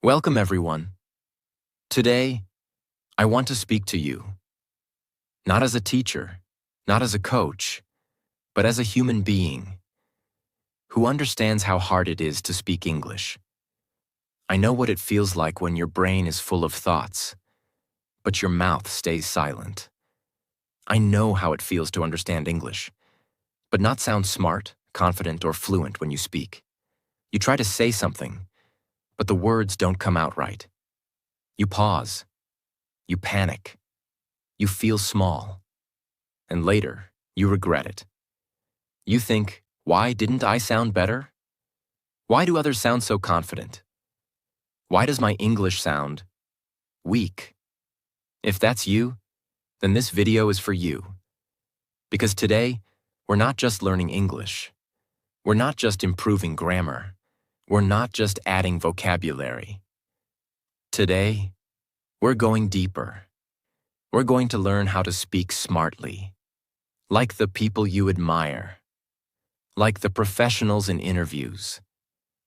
Welcome, everyone. Today, I want to speak to you, not as a teacher, not as a coach, but as a human being who understands how hard it is to speak English. I know what it feels like when your brain is full of thoughts, but your mouth stays silent. I know how it feels to understand English, but not sound smart, confident, or fluent when you speak. You try to say something, but the words don't come out right. You pause. You panic. You feel small. And later, you regret it. You think, why didn't I sound better? Why do others sound so confident? Why does my English sound weak? If that's you, then this video is for you. Because today, we're not just learning English. We're not just improving grammar. We're not just adding vocabulary. Today, we're going deeper. We're going to learn how to speak smartly, like the people you admire, like the professionals in interviews,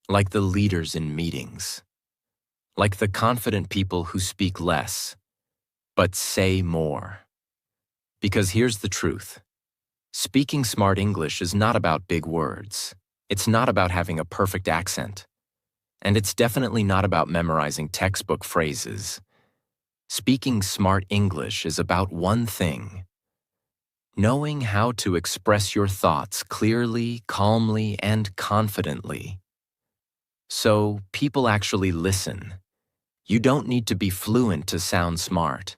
like the leaders in meetings, like the confident people who speak less, but say more. Because here's the truth. Speaking smart English is not about big words. It's not about having a perfect accent. And it's definitely not about memorizing textbook phrases. Speaking smart English is about one thing: knowing how to express your thoughts clearly, calmly, and confidently. So people actually listen. You don't need to be fluent to sound smart.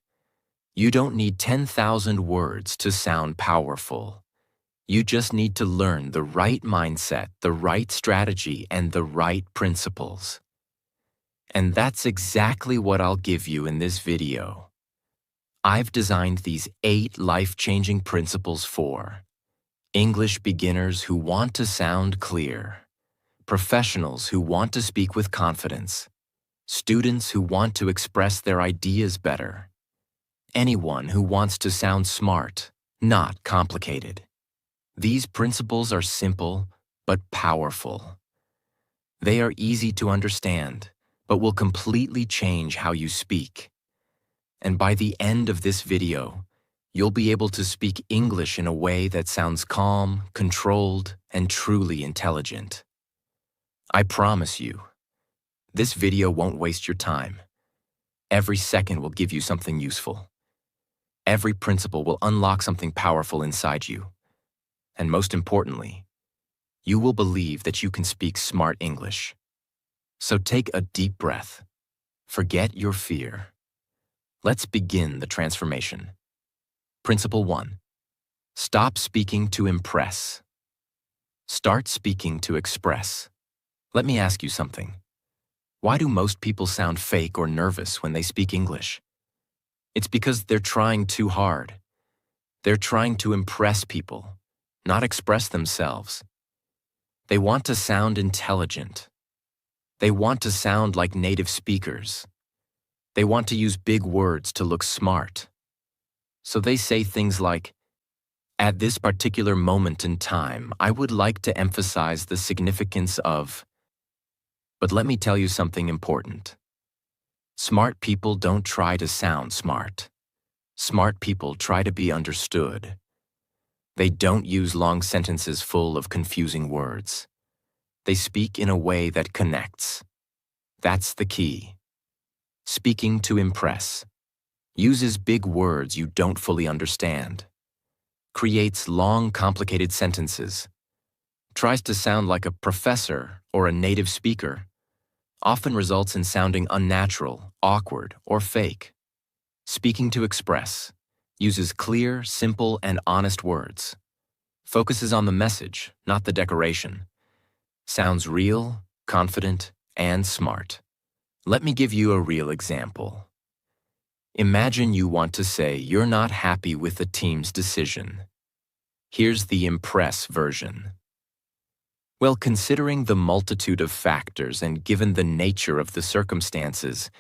You don't need 10,000 words to sound powerful. You just need to learn the right mindset, the right strategy, and the right principles. And that's exactly what I'll give you in this video. I've designed these 8 life-changing principles for English beginners who want to sound clear, professionals who want to speak with confidence, students who want to express their ideas better, anyone who wants to sound smart, not complicated. These principles are simple but powerful. They are easy to understand, but will completely change how you speak. And by the end of this video, you'll be able to speak English in a way that sounds calm, controlled, and truly intelligent. I promise you, this video won't waste your time. Every second will give you something useful. Every principle will unlock something powerful inside you. And most importantly, you will believe that you can speak smart English. So take a deep breath. Forget your fear. Let's begin the transformation. Principle 1. Stop speaking to impress. Start speaking to express. Let me ask you something. Why do most people sound fake or nervous when they speak English? It's because they're trying too hard. They're trying to impress people, not express themselves. They want to sound intelligent. They want to sound like native speakers. They want to use big words to look smart. So they say things like, "At this particular moment in time, I would like to emphasize the significance of..." But let me tell you something important. Smart people don't try to sound smart. Smart people try to be understood. They don't use long sentences full of confusing words. They speak in a way that connects. That's the key. Speaking to impress. Uses big words you don't fully understand. Creates long, complicated sentences. Tries to sound like a professor or a native speaker. Often results in sounding unnatural, awkward, or fake. Speaking to express. Uses clear, simple, and honest words. Focuses on the message, not the decoration. Sounds real, confident, and smart. Let me give you a real example. Imagine you want to say you're not happy with the team's decision. Here's the impress version. Well, considering the multitude of factors and given the nature of the circumstances,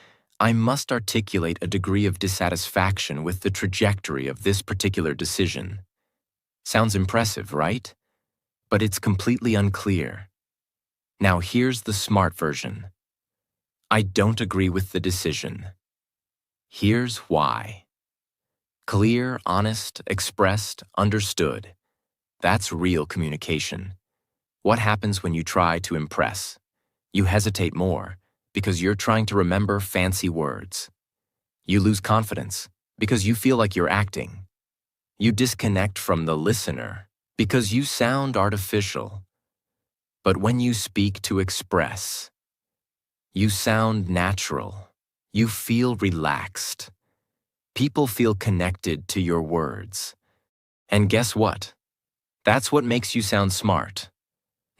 I must articulate a degree of dissatisfaction with the trajectory of this particular decision. Sounds impressive, right? But it's completely unclear. Now here's the smart version. I don't agree with the decision. Here's why. Clear, honest, expressed, understood. That's real communication. What happens when you try to impress? You hesitate more because you're trying to remember fancy words. You lose confidence because you feel like you're acting. You disconnect from the listener because you sound artificial. But when you speak to express, you sound natural. You feel relaxed. People feel connected to your words. And guess what? That's what makes you sound smart.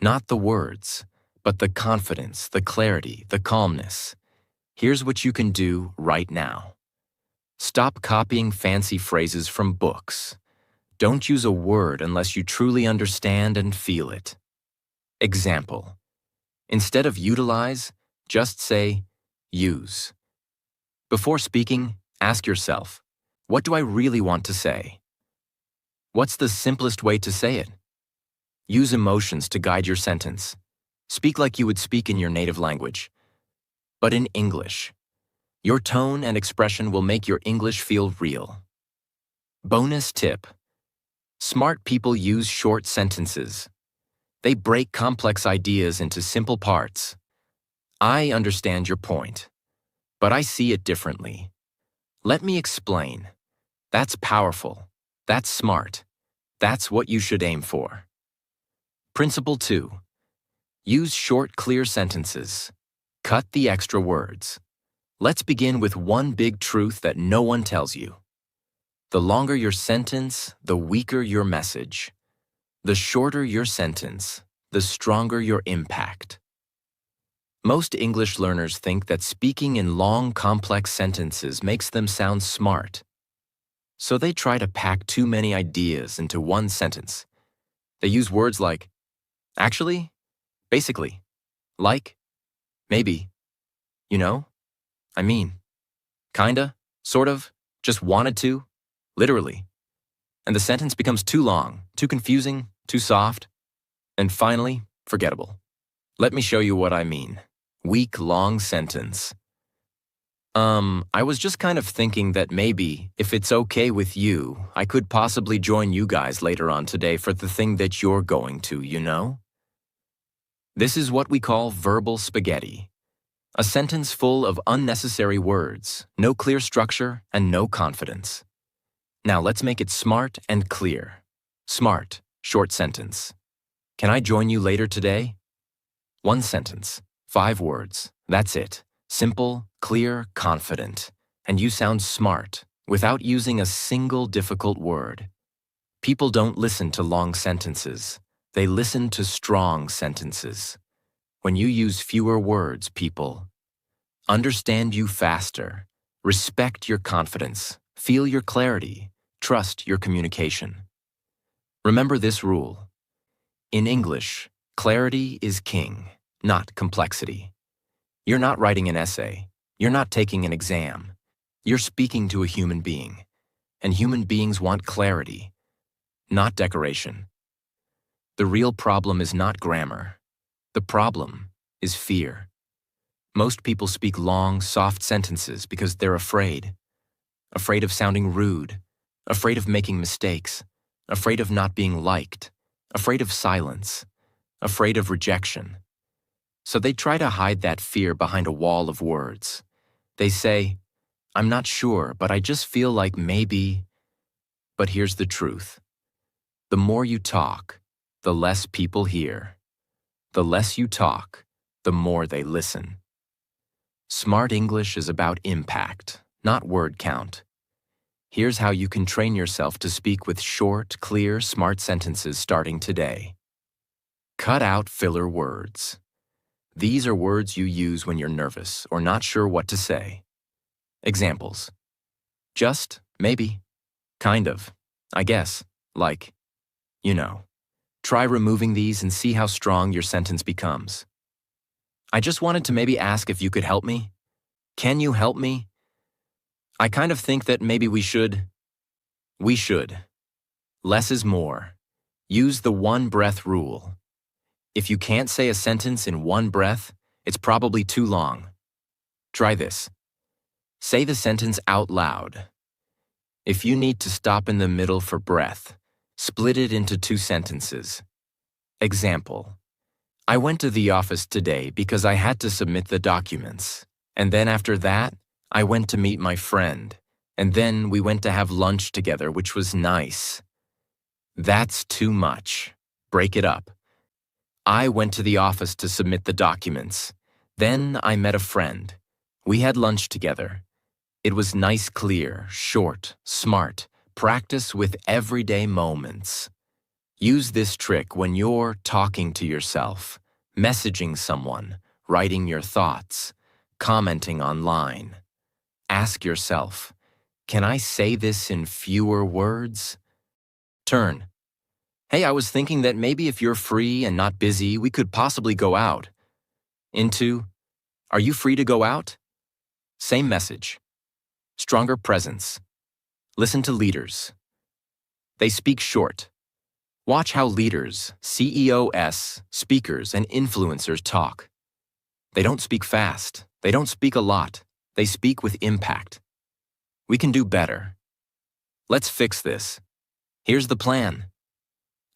Not the words, but the confidence, the clarity, the calmness. Here's what you can do right now. Stop copying fancy phrases from books. Don't use a word unless you truly understand and feel it. Example. Instead of utilize, just say use. Before speaking, ask yourself, what do I really want to say? What's the simplest way to say it? Use emotions to guide your sentence. Speak like you would speak in your native language, but in English. Your tone and expression will make your English feel real. Bonus tip. Smart people use short sentences. They break complex ideas into simple parts. I understand your point, but I see it differently. Let me explain. That's powerful. That's smart. That's what you should aim for. Principle 2. Use short, clear sentences. Cut the extra words. Let's begin with one big truth that no one tells you. The longer your sentence, the weaker your message. The shorter your sentence, the stronger your impact. Most English learners think that speaking in long, complex sentences makes them sound smart. So they try to pack too many ideas into one sentence. They use words like actually, basically, like, maybe, you know, I mean, kinda, sort of, just wanted to, literally. And the sentence becomes too long, too confusing, too soft, and finally, forgettable. Let me show you what I mean. Weak, long sentence. I was just kind of thinking that maybe, if it's okay with you, I could possibly join you guys later on today for the thing that you're going to, you know? This is what we call verbal spaghetti. A sentence full of unnecessary words, no clear structure, and no confidence. Now let's make it smart and clear. Smart, short sentence. Can I join you later today? One sentence, 5 words, that's it. Simple, clear, confident. And you sound smart, without using a single difficult word. People don't listen to long sentences. They listen to strong sentences. When you use fewer words, people understand you faster, respect your confidence, feel your clarity, trust your communication. Remember this rule. In English, clarity is king, not complexity. You're not writing an essay. You're not taking an exam. You're speaking to a human being, and human beings want clarity, not decoration. The real problem is not grammar. The problem is fear. Most people speak long, soft sentences because they're afraid. Afraid of sounding rude, afraid of making mistakes, afraid of not being liked, afraid of silence, afraid of rejection. So they try to hide that fear behind a wall of words. They say, I'm not sure, but I just feel like maybe. But here's the truth. The more you talk, the less people hear. The less you talk, the more they listen. Smart English is about impact, not word count. Here's how you can train yourself to speak with short, clear, smart sentences starting today. Cut out filler words. These are words you use when you're nervous or not sure what to say. Examples. Just, maybe, kind of, I guess, like, you know. Try removing these and see how strong your sentence becomes. I just wanted to maybe ask if you could help me. Can you help me? I kind of think that maybe we should. We should. Less is more. Use the one breath rule. If you can't say a sentence in one breath, it's probably too long. Try this. Say the sentence out loud. If you need to stop in the middle for breath, split it into 2 sentences. Example. I went to the office today because I had to submit the documents. And then after that, I went to meet my friend. And then we went to have lunch together, which was nice. That's too much. Break it up. I went to the office to submit the documents. Then I met a friend. We had lunch together. It was nice, clear, short, smart. Practice with everyday moments. Use this trick when you're talking to yourself, messaging someone, writing your thoughts, commenting online. Ask yourself, can I say this in fewer words? Turn. Hey, I was thinking that maybe if you're free and not busy, we could possibly go out. Into, are you free to go out? Same message. Stronger presence. Listen to leaders. They speak short. Watch how leaders, CEOs, speakers, and influencers talk. They don't speak fast. They don't speak a lot. They speak with impact. We can do better. Let's fix this. Here's the plan.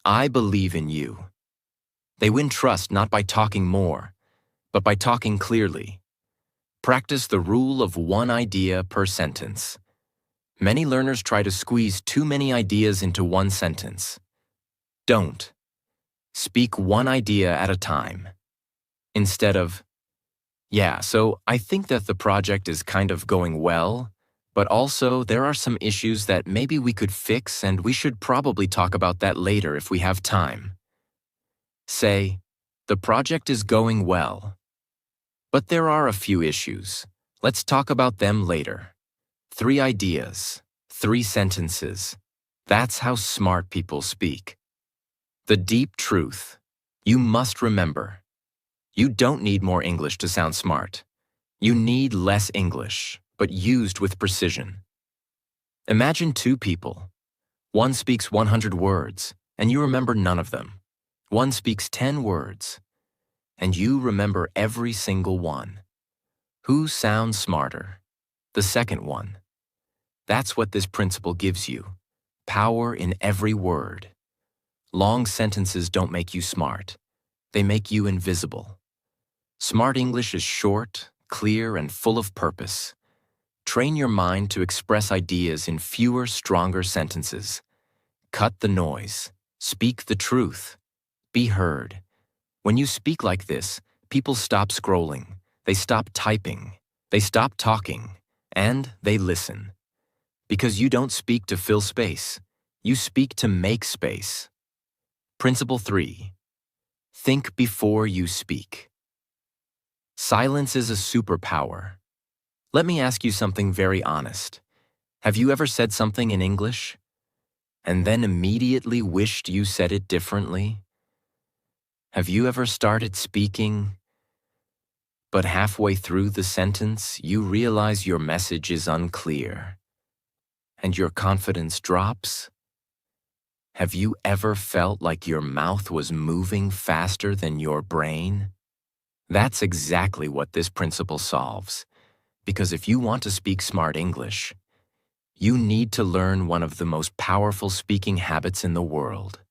I believe in you. They win trust not by talking more, but by talking clearly. Practice the rule of 1 idea per sentence. Many learners try to squeeze too many ideas into 1 sentence. Don't. Speak 1 idea at a time. Instead of, yeah, so I think that the project is kind of going well, but also there are some issues that maybe we could fix and we should probably talk about that later if we have time. Say, the project is going well, but there are a few issues. Let's talk about them later. 3 ideas, 3 sentences. That's how smart people speak. The deep truth. You must remember. You don't need more English to sound smart. You need less English, but used with precision. Imagine 2 people. One speaks 100 words, and you remember none of them. One speaks 10 words, and you remember every single one. Who sounds smarter? The second one. That's what this principle gives you. Power in every word. Long sentences don't make you smart. They make you invisible. Smart English is short, clear, and full of purpose. Train your mind to express ideas in fewer, stronger sentences. Cut the noise. Speak the truth. Be heard. When you speak like this, people stop scrolling. They stop typing. They stop talking. And they listen. Because you don't speak to fill space. You speak to make space. Principle 3. Think before you speak. Silence is a superpower. Let me ask you something very honest. Have you ever said something in English and then immediately wished you said it differently? Have you ever started speaking, but halfway through the sentence you realize your message is unclear and your confidence drops? Have you ever felt like your mouth was moving faster than your brain? That's exactly what this principle solves. Because if you want to speak smart English, you need to learn one of the most powerful speaking habits in the world.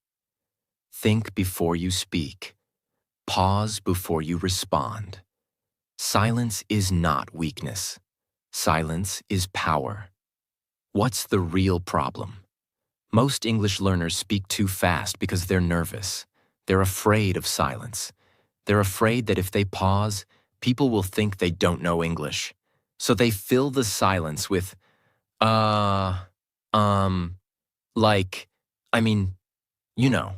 Think before you speak. Pause before you respond. Silence is not weakness. Silence is power. What's the real problem? Most English learners speak too fast because they're nervous. They're afraid of silence. They're afraid that if they pause, people will think they don't know English. So they fill the silence with, like, you know.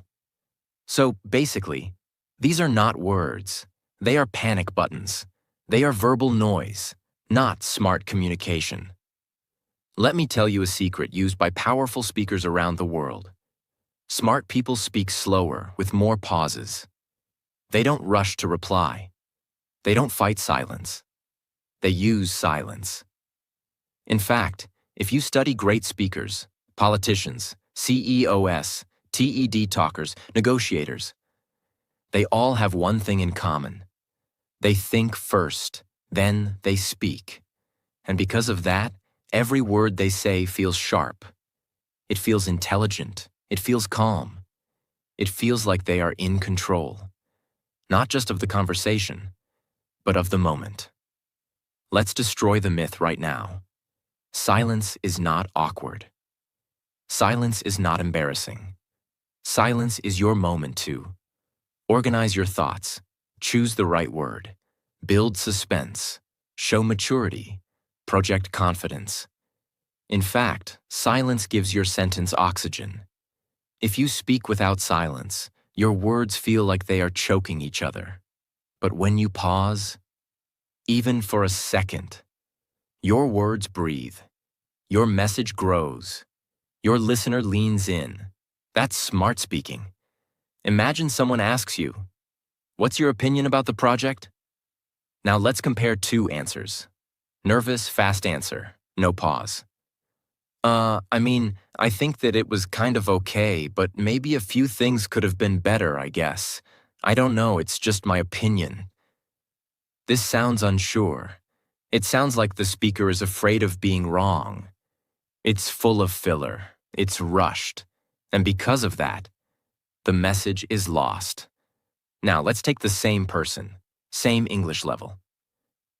So basically, these are not words. They are panic buttons. They are verbal noise, not smart communication. Let me tell you a secret used by powerful speakers around the world. Smart people speak slower, with more pauses. They don't rush to reply. They don't fight silence. They use silence. In fact, if you study great speakers, politicians, CEOs, TED talkers, negotiators, they all have one thing in common. They think first, Then they speak. And because of that, every word they say feels sharp. It feels intelligent. It feels calm. It feels like they are in control, not just of the conversation, but of the moment. Let's destroy the myth right now. Silence is not awkward. Silence is not embarrassing. Silence is your moment to organize your thoughts, choose the right word, build suspense, show maturity, project confidence. In fact, silence gives your sentence oxygen. If you speak without silence, your words feel like they are choking each other. But when you pause, even for a second, your words breathe, your message grows, your listener leans in. That's smart speaking. Imagine someone asks you, "What's your opinion about the project?" Now let's compare two answers. Nervous, fast answer, no pause. I think that it was kind of okay, but maybe a few things could have been better, I guess. I don't know, it's just my opinion. This sounds unsure. It sounds like the speaker is afraid of being wrong. It's full of filler. It's rushed. And because of that, the message is lost. Now, let's take the same person, same English level,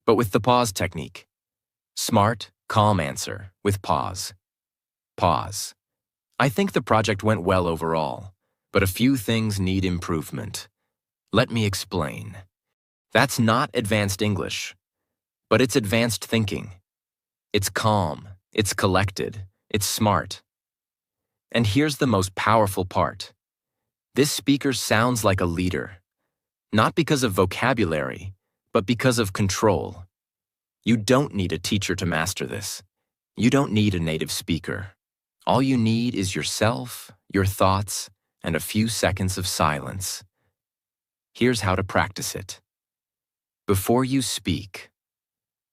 but with the pause technique. Smart, calm answer with pause. Pause. I think the project went well overall, but a few things need improvement. Let me explain. That's not advanced English, but it's advanced thinking. It's calm, it's collected, it's smart. And here's the most powerful part. This speaker sounds like a leader, not because of vocabulary, but because of control. You don't need a teacher to master this. You don't need a native speaker. All you need is yourself, your thoughts, and a few seconds of silence. Here's how to practice it. Before you speak,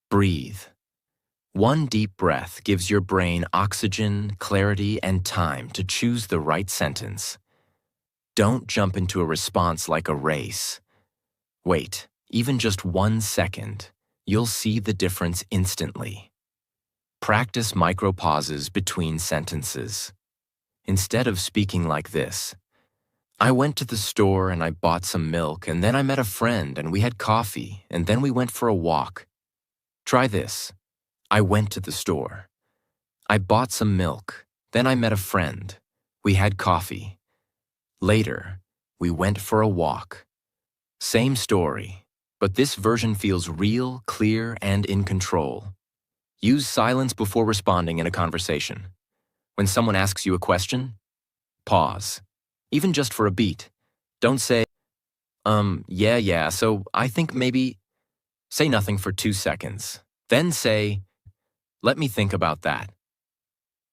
breathe. One deep breath gives your brain oxygen, clarity, and time to choose the right sentence. Don't jump into a response like a race. Wait, even just 1 second. You'll see the difference instantly. Practice micro pauses between sentences. Instead of speaking like this, "I went to the store and I bought some milk, and then I met a friend and we had coffee, and then we went for a walk." Try this. I went to the store. I bought some milk. Then I met a friend. We had coffee. Later, we went for a walk. Same story, but this version feels real, clear, and in control. Use silence before responding in a conversation. When someone asks you a question, pause, even just for a beat. Don't say, yeah, so I think maybe. Say nothing for 2 seconds. Then say, "Let me think about that.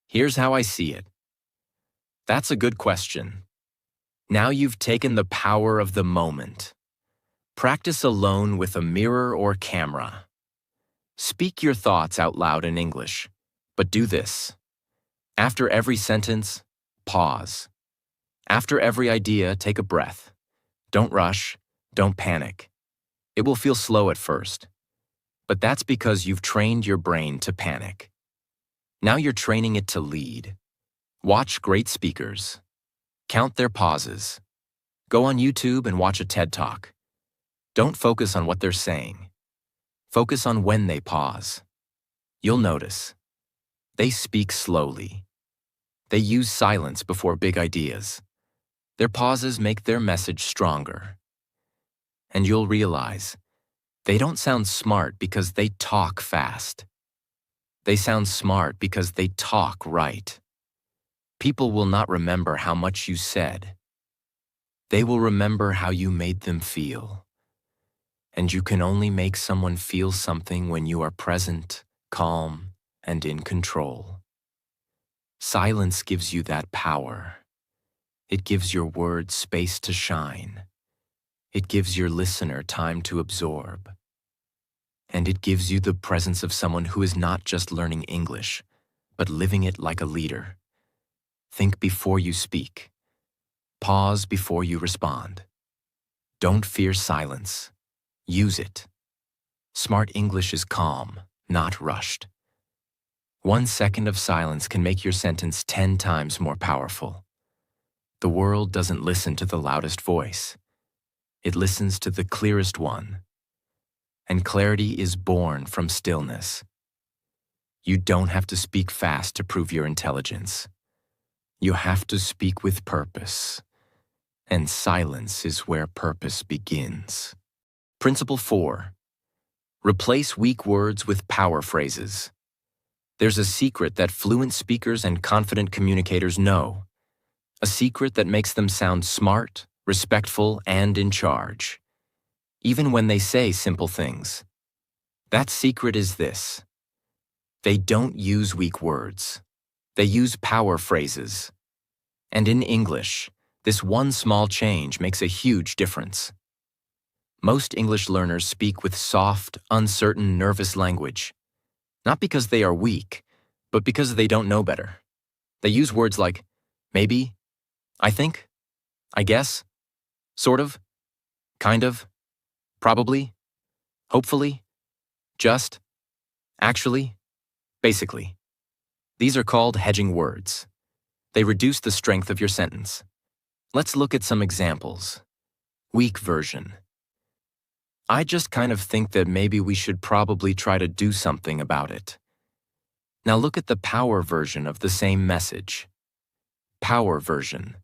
Here's how I see it." That's a good question. Now you've taken the power of the moment. Practice alone with a mirror or camera. Speak your thoughts out loud in English, but do this. After every sentence, pause. After every idea, take a breath. Don't rush, don't panic. It will feel slow at first, but that's because you've trained your brain to panic. Now you're training it to lead. Watch great speakers. Count their pauses. Go on YouTube and watch a TED Talk. Don't focus on what they're saying. Focus on when they pause. You'll notice. They speak slowly. They use silence before big ideas. Their pauses make their message stronger. And you'll realize, they don't sound smart because they talk fast. They sound smart because they talk right. People will not remember how much you said. They will remember how you made them feel. And you can only make someone feel something when you are present, calm, and in control. Silence gives you that power. It gives your words space to shine. It gives your listener time to absorb. And it gives you the presence of someone who is not just learning English, but living it like a leader. Think before you speak. Pause before you respond. Don't fear silence. Use it. Smart English is calm, not rushed. 1 second of silence can make your sentence 10 times more powerful. The world doesn't listen to the loudest voice. It listens to the clearest one. And clarity is born from stillness. You don't have to speak fast to prove your intelligence. You have to speak with purpose. And silence is where purpose begins. Principle 4. Replace weak words with power phrases. There's a secret that fluent speakers and confident communicators know. A secret that makes them sound smart, respectful, and in charge. Even when they say simple things. That secret is this. They don't use weak words. They use power phrases. And in English, this one small change makes a huge difference. Most English learners speak with soft, uncertain, nervous language. Not because they are weak, but because they don't know better. They use words like maybe, I think, I guess, sort of, kind of, probably, hopefully, just, actually, basically. These are called hedging words. They reduce the strength of your sentence. Let's look at some examples. Weak version. I just kind of think that maybe we should probably try to do something about it. Now look at the power version of the same message. Power version.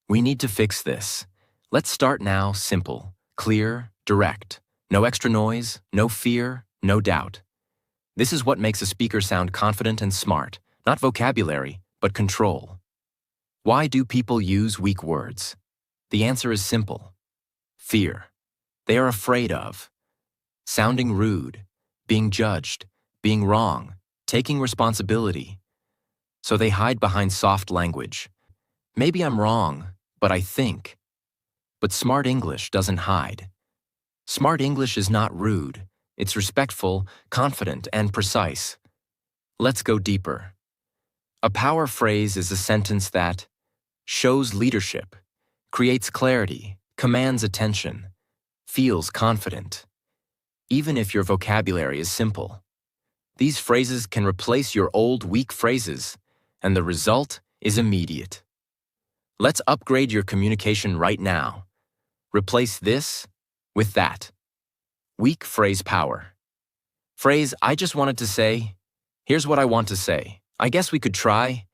We need to fix this. Let's start now simple, clear, direct. No extra noise, no fear, no doubt. This is what makes a speaker sound confident and smart, not vocabulary, but control. Why do people use weak words? The answer is simple. Fear. They are afraid of sounding rude, being judged, being wrong, taking responsibility. So they hide behind soft language. Maybe I'm wrong, but I think. But smart English doesn't hide. Smart English is not rude. It's respectful, confident, and precise. Let's go deeper. A power phrase is a sentence that shows leadership, creates clarity, commands attention, feels confident, even if your vocabulary is simple. These phrases can replace your old weak phrases, and the result is immediate. Let's upgrade your communication right now. Replace this with that. Weak phrase power. Phrase, I just wanted to say, here's what I want to say. I guess we could try.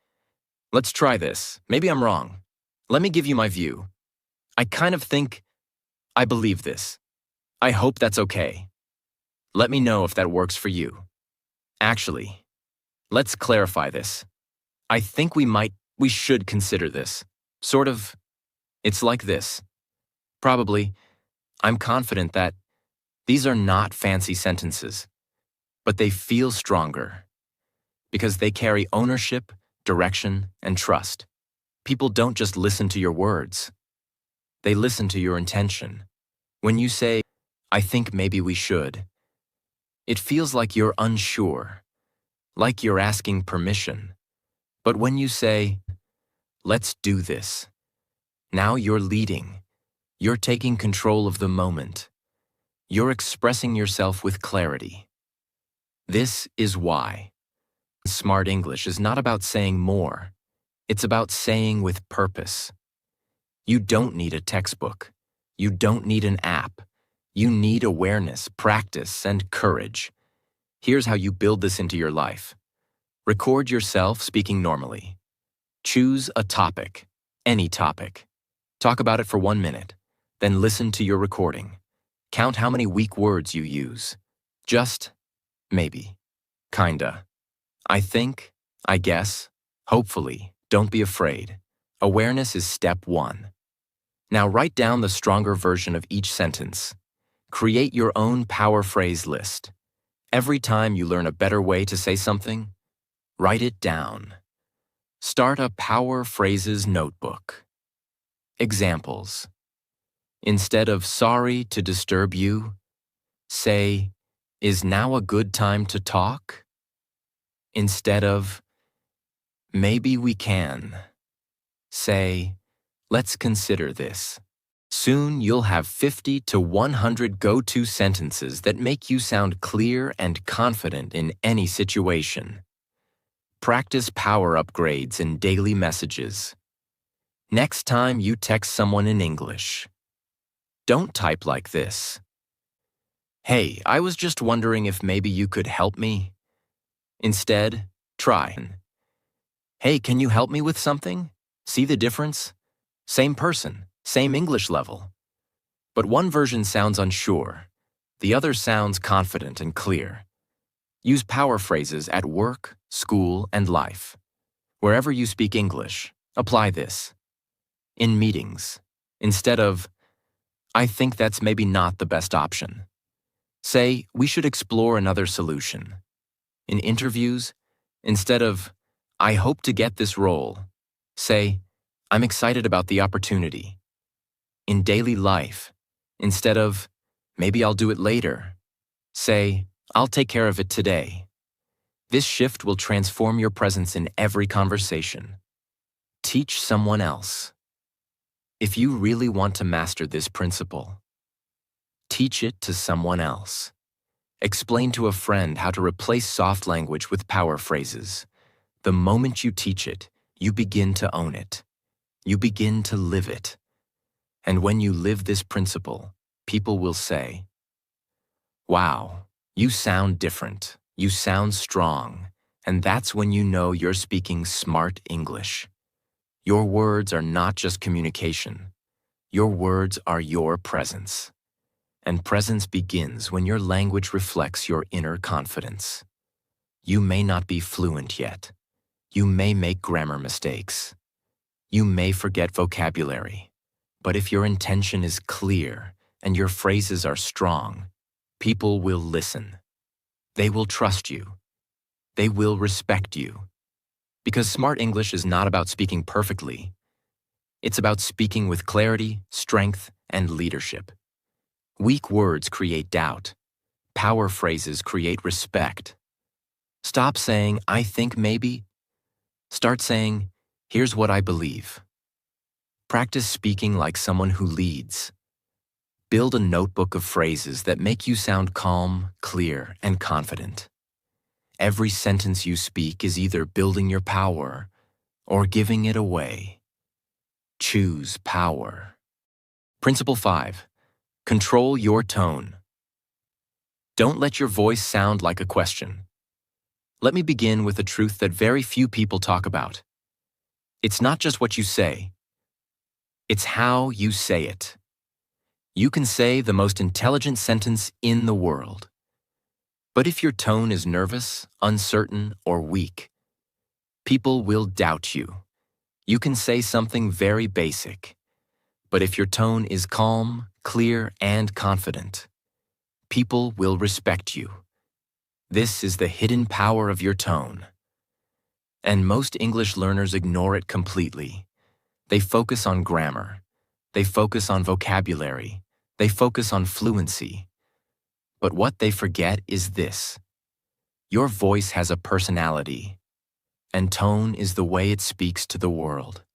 Let's try this. Maybe I'm wrong. Let me give you my view. I kind of think, I believe this. I hope that's okay. Let me know if that works for you. Actually, let's clarify this. I think we should consider this. Sort of, it's like this. Probably, I'm confident that these are not fancy sentences, but they feel stronger because they carry ownership, direction, and trust. People don't just listen to your words. They listen to your intention. When you say, I think maybe we should, it feels like you're unsure, like you're asking permission. But when you say, let's do this, now you're leading. You're taking control of the moment. You're expressing yourself with clarity. This is why smart English is not about saying more. It's about saying with purpose. You don't need a textbook. You don't need an app. You need awareness, practice, and courage. Here's how you build this into your life. Record yourself speaking normally. Choose a topic, any topic. Talk about it for 1 minute. Then listen to your recording. Count how many weak words you use. Just, maybe, kinda. I think, I guess, hopefully. Don't be afraid. Awareness is step 1. Now write down the stronger version of each sentence. Create your own power phrase list. Every time you learn a better way to say something, write it down. Start a power phrases notebook. Examples. Instead of sorry to disturb you, say, is now a good time to talk? Instead of, maybe we can, say, let's consider this. Soon you'll have 50 to 100 go-to sentences that make you sound clear and confident in any situation. Practice power upgrades in daily messages. Next time you text someone in English, don't type like this. "Hey, I was just wondering if maybe you could help me." Instead, try, "Hey, can you help me with something?" See the difference? Same person, same English level. But one version sounds unsure. The other sounds confident and clear. Use power phrases at work, school, and life. Wherever you speak English, apply this. In meetings, instead of, "I think that's maybe not the best option," say, "We should explore another solution." In interviews, instead of, "I hope to get this role," say, "I'm excited about the opportunity." In daily life, instead of, "Maybe I'll do it later," say, "I'll take care of it today." This shift will transform your presence in every conversation. Teach someone else. If you really want to master this principle, teach it to someone else. Explain to a friend how to replace soft language with power phrases. The moment you teach it, you begin to own it. You begin to live it. And when you live this principle, people will say, "Wow, you sound different. You sound strong." And that's when you know you're speaking smart English. Your words are not just communication. Your words are your presence. And presence begins when your language reflects your inner confidence. You may not be fluent yet. You may make grammar mistakes. You may forget vocabulary. But if your intention is clear and your phrases are strong, people will listen. They will trust you. They will respect you. Because smart English is not about speaking perfectly. It's about speaking with clarity, strength, and leadership. Weak words create doubt. Power phrases create respect. Stop saying, "I think maybe." Start saying, "Here's what I believe." Practice speaking like someone who leads. Build a notebook of phrases that make you sound calm, clear, and confident. Every sentence you speak is either building your power or giving it away. Choose power. Principle 5. Control your tone. Don't let your voice sound like a question. Let me begin with a truth that very few people talk about. It's not just what you say. It's how you say it. You can say the most intelligent sentence in the world. But if your tone is nervous, uncertain, or weak, people will doubt you. You can say something very basic. But if your tone is calm, clear, and confident, people will respect you. This is the hidden power of your tone. And most English learners ignore it completely. They focus on grammar. They focus on vocabulary. They focus on fluency. But what they forget is this. Your voice has a personality, and tone is the way it speaks to the world.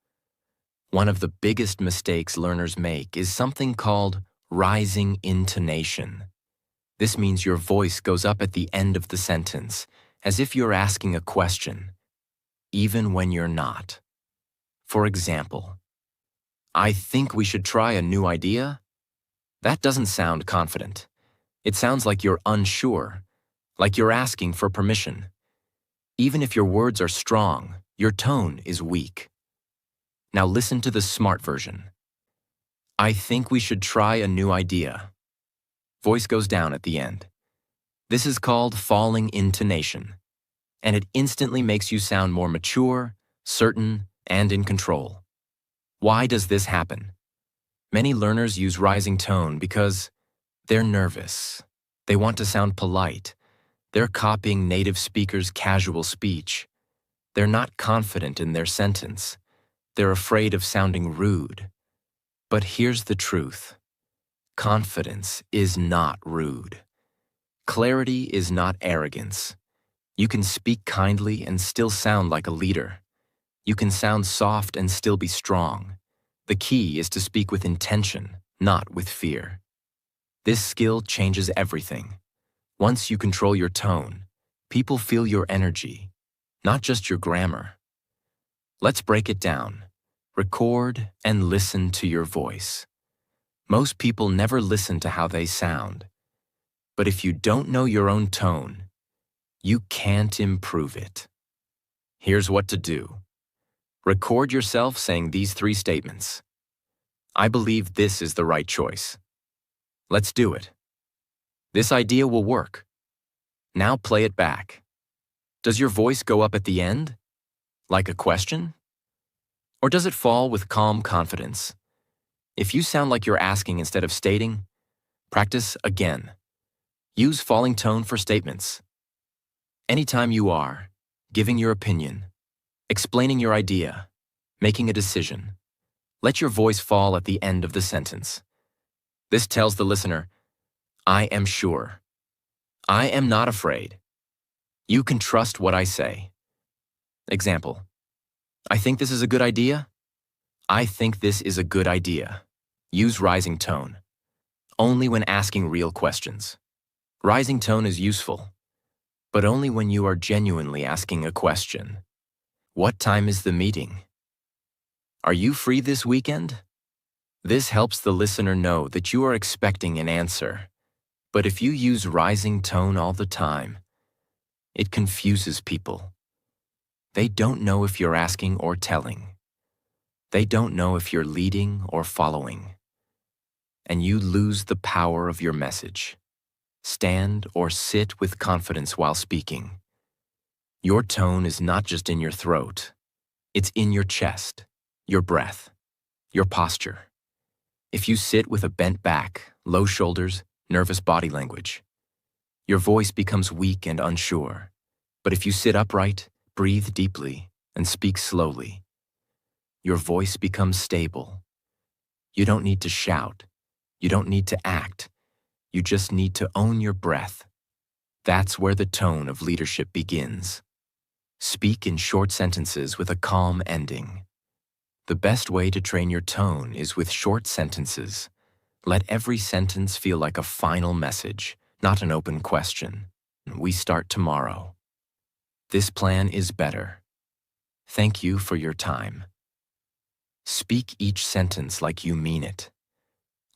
One of the biggest mistakes learners make is something called rising intonation. This means your voice goes up at the end of the sentence, as if you're asking a question, even when you're not. For example, "I think we should try a new idea." That doesn't sound confident. It sounds like you're unsure, like you're asking for permission. Even if your words are strong, your tone is weak. Now listen to the smart version. "I think we should try a new idea." Voice goes down at the end. This is called falling intonation, and it instantly makes you sound more mature, certain, and in control. Why does this happen? Many learners use rising tone because they're nervous. They want to sound polite. They're copying native speakers' casual speech. They're not confident in their sentence. They're afraid of sounding rude. But here's the truth. Confidence is not rude. Clarity is not arrogance. You can speak kindly and still sound like a leader. You can sound soft and still be strong. The key is to speak with intention, not with fear. This skill changes everything. Once you control your tone, people feel your energy, not just your grammar. Let's break it down. Record and listen to your voice. Most people never listen to how they sound. But if you don't know your own tone, you can't improve it. Here's what to do. Record yourself saying these 3 statements. I believe this is the right choice. Let's do it. This idea will work. Now play it back. Does your voice go up at the end? Like a question? Or does it fall with calm confidence? If you sound like you're asking instead of stating, practice again. Use falling tone for statements. Anytime you are giving your opinion, explaining your idea, making a decision, let your voice fall at the end of the sentence. This tells the listener, I am sure. I am not afraid. You can trust what I say. Example, I think this is a good idea. I think this is a good idea. Use rising tone. Only when asking real questions. Rising tone is useful, but only when you are genuinely asking a question. What time is the meeting? Are you free this weekend? This helps the listener know that you are expecting an answer. But if you use rising tone all the time, it confuses people. They don't know if you're asking or telling. They don't know if you're leading or following. And you lose the power of your message. Stand or sit with confidence while speaking. Your tone is not just in your throat. It's in your chest, your breath, your posture. If you sit with a bent back, low shoulders, nervous body language, your voice becomes weak and unsure. But if you sit upright, breathe deeply, and speak slowly, your voice becomes stable. You don't need to shout. You don't need to act. You just need to own your breath. That's where the tone of leadership begins. Speak in short sentences with a calm ending. The best way to train your tone is with short sentences. Let every sentence feel like a final message, not an open question. We start tomorrow. This plan is better. Thank you for your time. Speak each sentence like you mean it,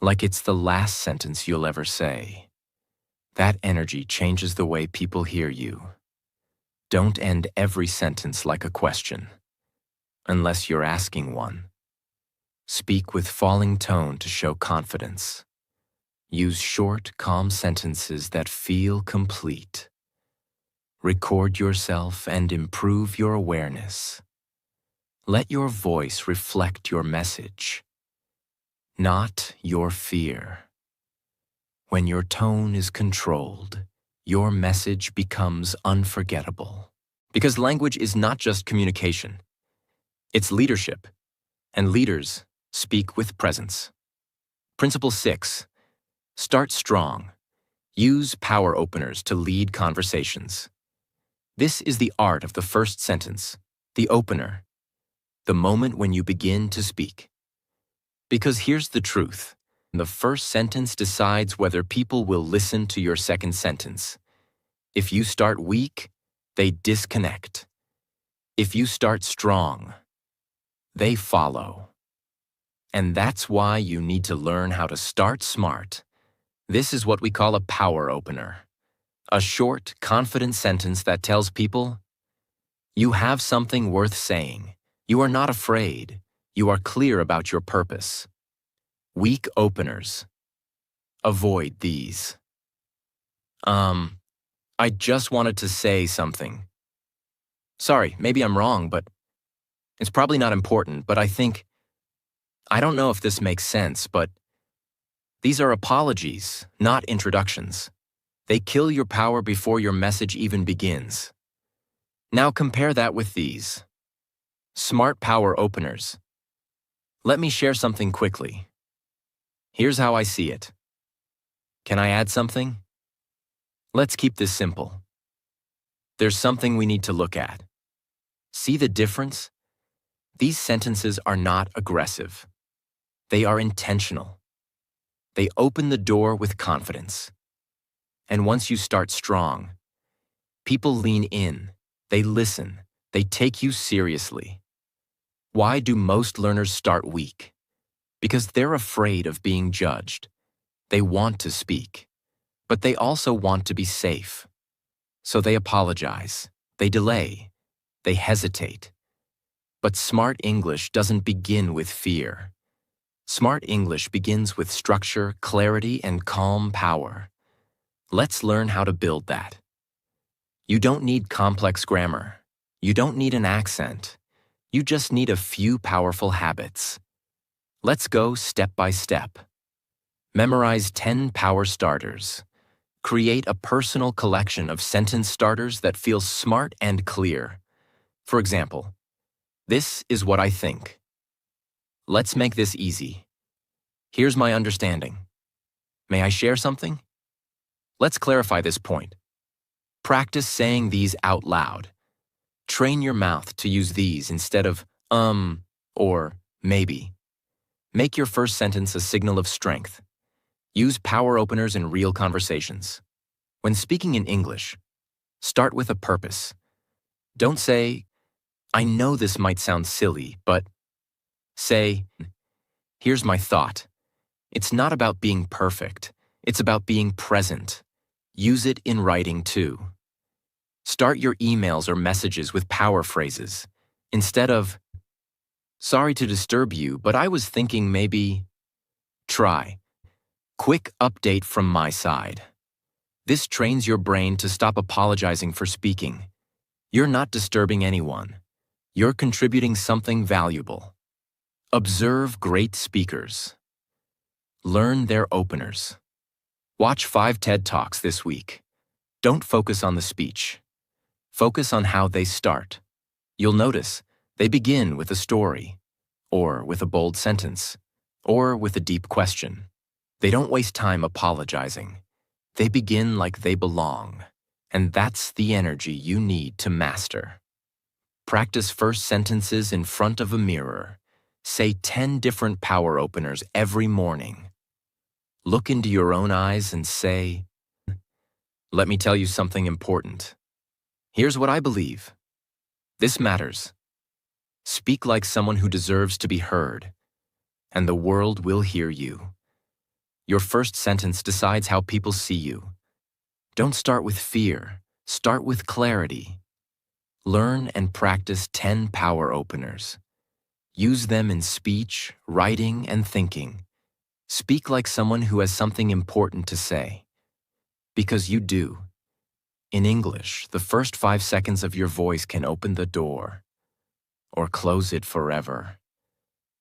like it's the last sentence you'll ever say. That energy changes the way people hear you. Don't end every sentence like a question, unless you're asking one. Speak with falling tone to show confidence. Use short, calm sentences that feel complete. Record yourself and improve your awareness. Let your voice reflect your message, not your fear. When your tone is controlled, your message becomes unforgettable. Because language is not just communication. It's leadership, and leaders speak with presence. Principle 6. Start strong. Use power openers to lead conversations. This is the art of the first sentence, the opener, the moment when you begin to speak. Because here's the truth. The first sentence decides whether people will listen to your second sentence. If you start weak, they disconnect. If you start strong, they follow. And that's why you need to learn how to start smart. This is what we call a power opener. A short, confident sentence that tells people, you have something worth saying. You are not afraid. You are clear about your purpose. Weak openers. Avoid these. I just wanted to say something. Sorry, maybe I'm wrong, but it's probably not important, but I don't know if this makes sense, but these are apologies, not introductions. They kill your power before your message even begins. Now compare that with these. Smart power openers. Let me share something quickly. Here's how I see it. Can I add something? Let's keep this simple. There's something we need to look at. See the difference? These sentences are not aggressive. They are intentional. They open the door with confidence. And once you start strong, people lean in, they listen, they take you seriously. Why do most learners start weak? Because they're afraid of being judged. They want to speak, but they also want to be safe. So they apologize, they delay, they hesitate. But smart English doesn't begin with fear. Smart English begins with structure, clarity, and calm power. Let's learn how to build that. You don't need complex grammar. You don't need an accent. You just need a few powerful habits. Let's go step by step. Memorize 10 power starters. Create a personal collection of sentence starters that feel smart and clear. For example, this is what I think. Let's make this easy. Here's my understanding. May I share something? Let's clarify this point. Practice saying these out loud. Train your mouth to use these instead of or maybe. Make your first sentence a signal of strength. Use power openers in real conversations. When speaking in English, start with a purpose. Don't say, I know this might sound silly, but say, here's my thought. It's not about being perfect. It's about being present. Use it in writing too. Start your emails or messages with power phrases. Instead of, sorry to disturb you, but I was thinking maybe, try. Quick update from my side. This trains your brain to stop apologizing for speaking. You're not disturbing anyone. You're contributing something valuable. Observe great speakers. Learn their openers. Watch 5 TED Talks this week. Don't focus on the speech. Focus on how they start. You'll notice they begin with a story, or with a bold sentence, or with a deep question. They don't waste time apologizing. They begin like they belong, and that's the energy you need to master. Practice first sentences in front of a mirror. Say 10 different power openers every morning. Look into your own eyes and say, let me tell you something important. Here's what I believe. This matters. Speak like someone who deserves to be heard, and the world will hear you. Your first sentence decides how people see you. Don't start with fear. Start with clarity. Learn and practice 10 power openers. Use them in speech, writing, and thinking. Speak like someone who has something important to say. Because you do. In English, the first 5 seconds of your voice can open the door, or close it forever.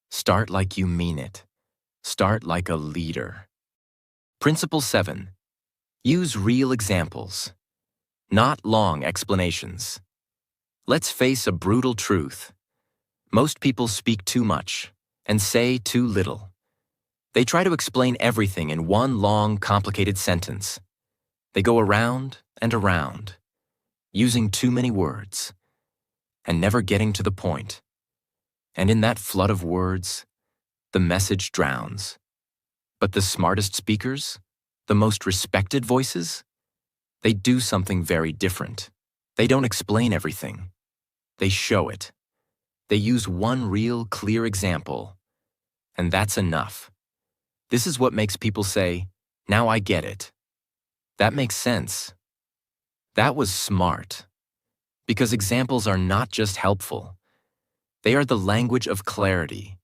Start like you mean it. Start like a leader. Principle 7. Use real examples, not long explanations. Let's face a brutal truth. Most people speak too much and say too little. They try to explain everything in one long, complicated sentence. They go around and around, using too many words, and never getting to the point. And in that flood of words, the message drowns. But the smartest speakers, the most respected voices, they do something very different. They don't explain everything. They show it. They use one real, clear example, and that's enough. This is what makes people say, now I get it. That makes sense. That was smart. Because examples are not just helpful. They are the language of clarity.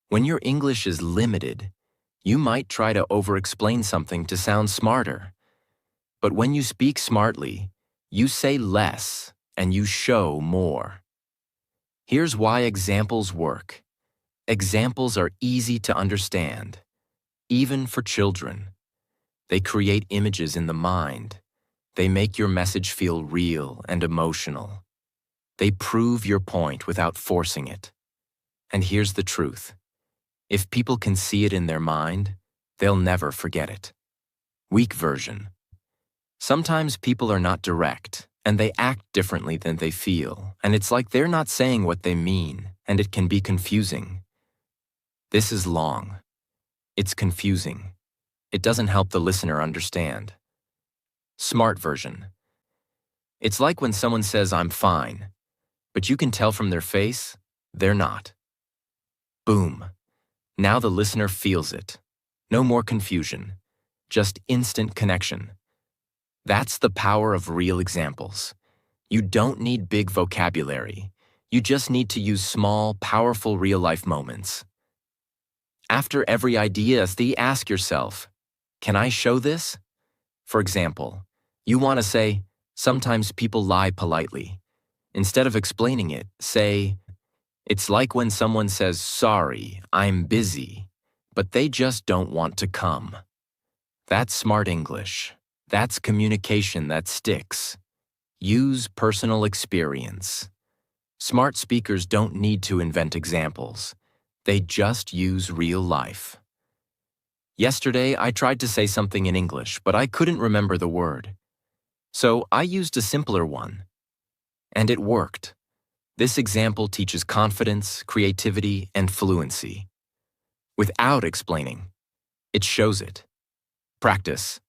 When your English is limited, you might try to over-explain something to sound smarter. But when you speak smartly, you say less and you show more. Here's why examples work. Examples are easy to understand, even for children. They create images in the mind. They make your message feel real and emotional. They prove your point without forcing it. And here's the truth. If people can see it in their mind, they'll never forget it. Weak version. Sometimes people are not direct, and they act differently than they feel, and it's like they're not saying what they mean, and it can be confusing. This is long. It's confusing. it doesn't help the listener understand. Smart version. It's like when someone says, "I'm fine," but you can tell from their face, they're not. Boom. Now the listener feels it. No more confusion. Just instant connection. That's the power of real examples. You don't need big vocabulary. You just need to use small, powerful real-life moments. After every idea, ask yourself, can I show this? For example, you want to say, sometimes people lie politely. Instead of explaining it, say, it's like when someone says, sorry, I'm busy, but they just don't want to come. That's smart English. That's communication that sticks. Use personal experience. Smart speakers don't need to invent examples. They just use real life. Yesterday, I tried to say something in English, but I couldn't remember the word. So I used a simpler one. And it worked. This example teaches confidence, creativity, and fluency. Without explaining, it shows it. Practice.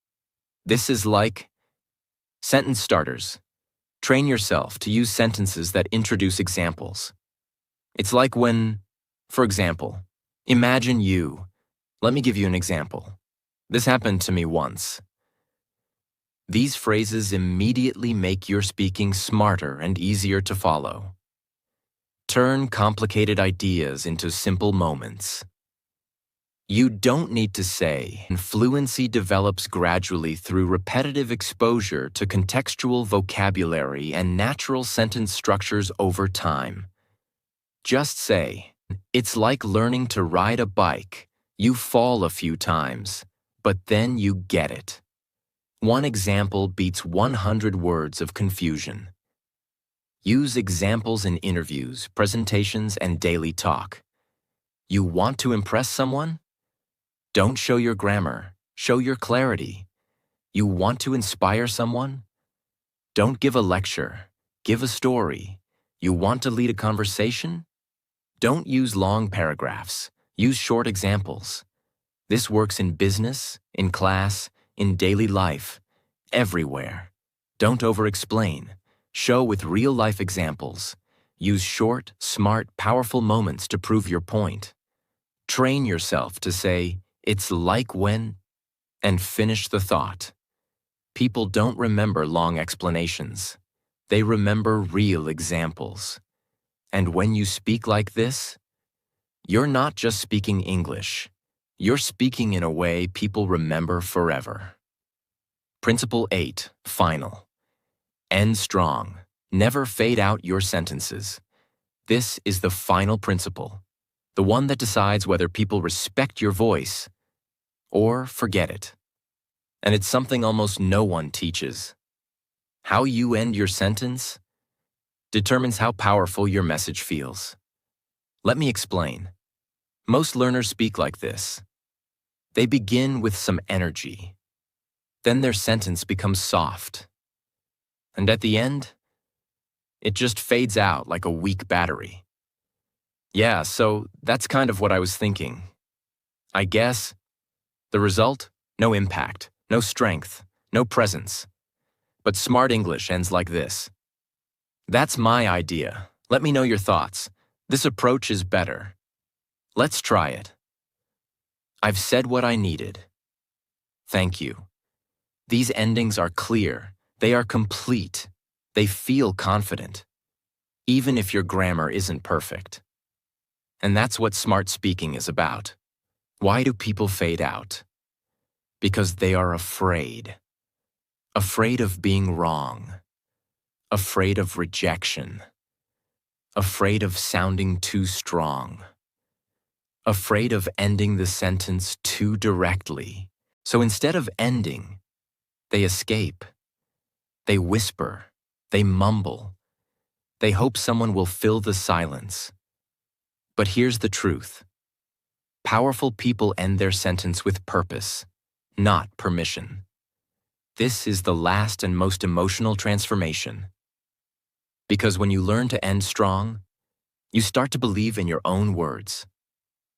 This is like sentence starters. Train yourself to use sentences that introduce examples. It's like when, for example, imagine you. Let me give you an example. This happened to me once. These phrases immediately make your speaking smarter and easier to follow. Turn complicated ideas into simple moments. You don't need to say, and fluency develops gradually through repetitive exposure to contextual vocabulary and natural sentence structures over time. Just say, it's like learning to ride a bike. You fall a few times, but then you get it. One example beats 100 words of confusion. Use examples in interviews, presentations, and daily talk. You want to impress someone? Don't show your grammar, show your clarity. You want to inspire someone? Don't give a lecture, give a story. You want to lead a conversation? Don't use long paragraphs, use short examples. This works in business, in class, in daily life, everywhere. Don't over-explain. Show with real-life examples. Use short, smart, powerful moments to prove your point. Train yourself to say, it's like when, and finish the thought. People don't remember long explanations. They remember real examples. And when you speak like this, you're not just speaking English. You're speaking in a way people remember forever. Principle 8, final. End strong. Never fade out your sentences. This is the final principle, the one that decides whether people respect your voice or forget it. And it's something almost no one teaches. How you end your sentence determines how powerful your message feels. Let me explain. Most learners speak like this. They begin with some energy. Then their sentence becomes soft. And at the end, it just fades out like a weak battery. Yeah, so that's kind of what I was thinking. I guess the result? No impact, no strength, no presence. But smart English ends like this. That's my idea. Let me know your thoughts. This approach is better. Let's try it. I've said what I needed. Thank you. These endings are clear. They are complete. They feel confident, even if your grammar isn't perfect. And that's what smart speaking is about. Why do people fade out? Because they are afraid. Afraid of being wrong. Afraid of rejection. Afraid of sounding too strong. Afraid of ending the sentence too directly. So instead of ending, they escape. They whisper. They mumble. They hope someone will fill the silence. But here's the truth. Powerful people end their sentence with purpose, not permission. This is the last and most emotional transformation. Because when you learn to end strong, you start to believe in your own words.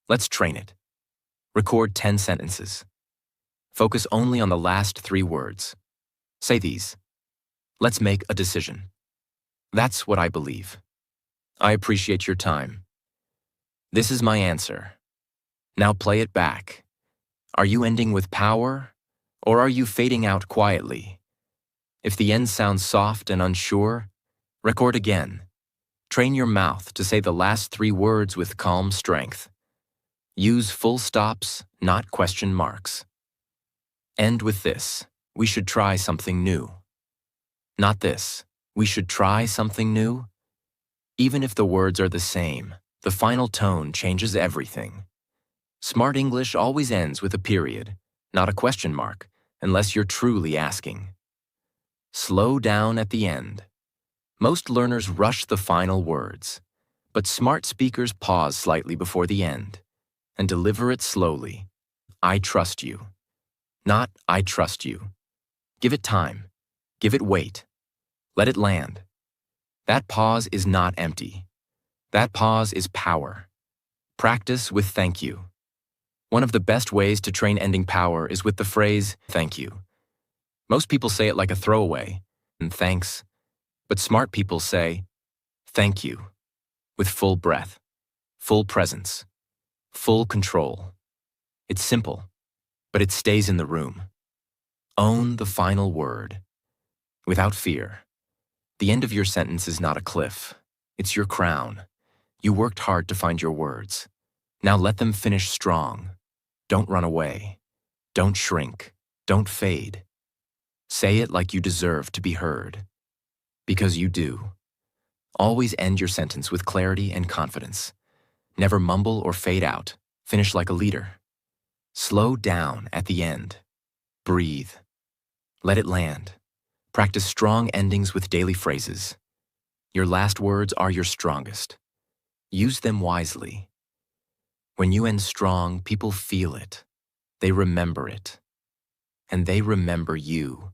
Let's train it. Record 10 sentences. Focus only on the last 3 words. Say these. Let's make a decision. That's what I believe. I appreciate your time. This is my answer. Now play it back. Are you ending with power, or are you fading out quietly? If the end sounds soft and unsure, record again. Train your mouth to say the last 3 words with calm strength. Use full stops, not question marks. End with this. We should try something new. Not this. We should try something new. Even if the words are the same, the final tone changes everything. Smart English always ends with a period, not a question mark, unless you're truly asking. Slow down at the end. Most learners rush the final words, but smart speakers pause slightly before the end and deliver it slowly. I trust you. Not I trust you. Give it time. Give it weight. Let it land. That pause is not empty. That pause is power. Practice with thank you. One of the best ways to train ending power is with the phrase, thank you. Most people say it like a throwaway, and thanks, but smart people say, thank you, with full breath, full presence, full control. It's simple, but it stays in the room. Own the final word, without fear. The end of your sentence is not a cliff. It's your crown. You worked hard to find your words. Now let them finish strong. Don't run away. Don't shrink. Don't fade. Say it like you deserve to be heard. Because you do. Always end your sentence with clarity and confidence. Never mumble or fade out. Finish like a leader. Slow down at the end. Breathe. Let it land. Practice strong endings with daily phrases. Your last words are your strongest. Use them wisely. When you end strong, people feel it. They remember it. And they remember you.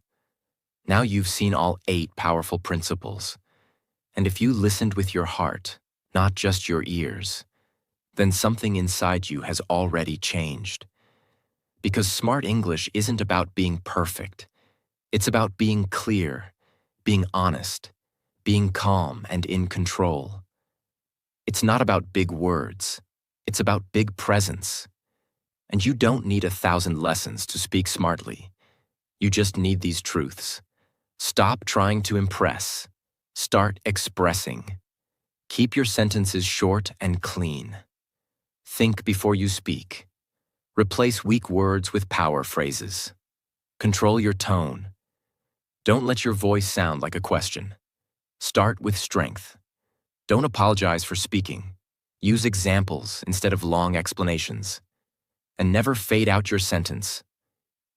Now you've seen all 8 powerful principles. And if you listened with your heart, not just your ears, then something inside you has already changed. Because smart English isn't about being perfect. It's about being clear, being honest, being calm and in control. It's not about big words. It's about big presence. And you don't need 1,000 lessons to speak smartly. You just need these truths. Stop trying to impress. Start expressing. Keep your sentences short and clean. Think before you speak. Replace weak words with power phrases. Control your tone. Don't let your voice sound like a question. Start with strength. Don't apologize for speaking. Use examples instead of long explanations. And never fade out your sentence.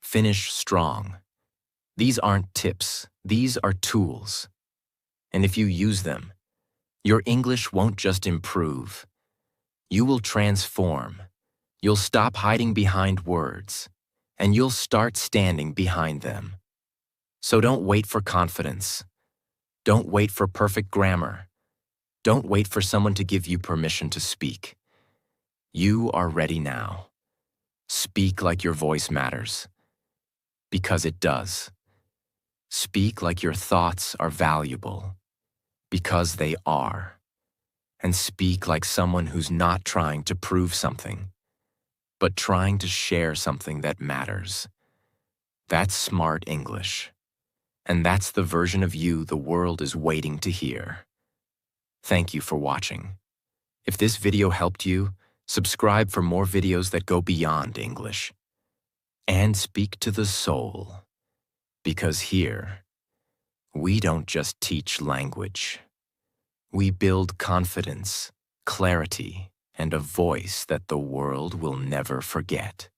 Finish strong. These aren't tips. These are tools. And if you use them, your English won't just improve. You will transform. You'll stop hiding behind words, and you'll start standing behind them. So don't wait for confidence. Don't wait for perfect grammar. Don't wait for someone to give you permission to speak. You are ready now. Speak like your voice matters. Because it does. Speak like your thoughts are valuable. Because they are. And speak like someone who's not trying to prove something, but trying to share something that matters. That's smart English. And that's the version of you the world is waiting to hear. Thank you for watching. If this video helped you, subscribe for more videos that go beyond English. And speak to the soul. Because here, we don't just teach language. We build confidence, clarity, and a voice that the world will never forget.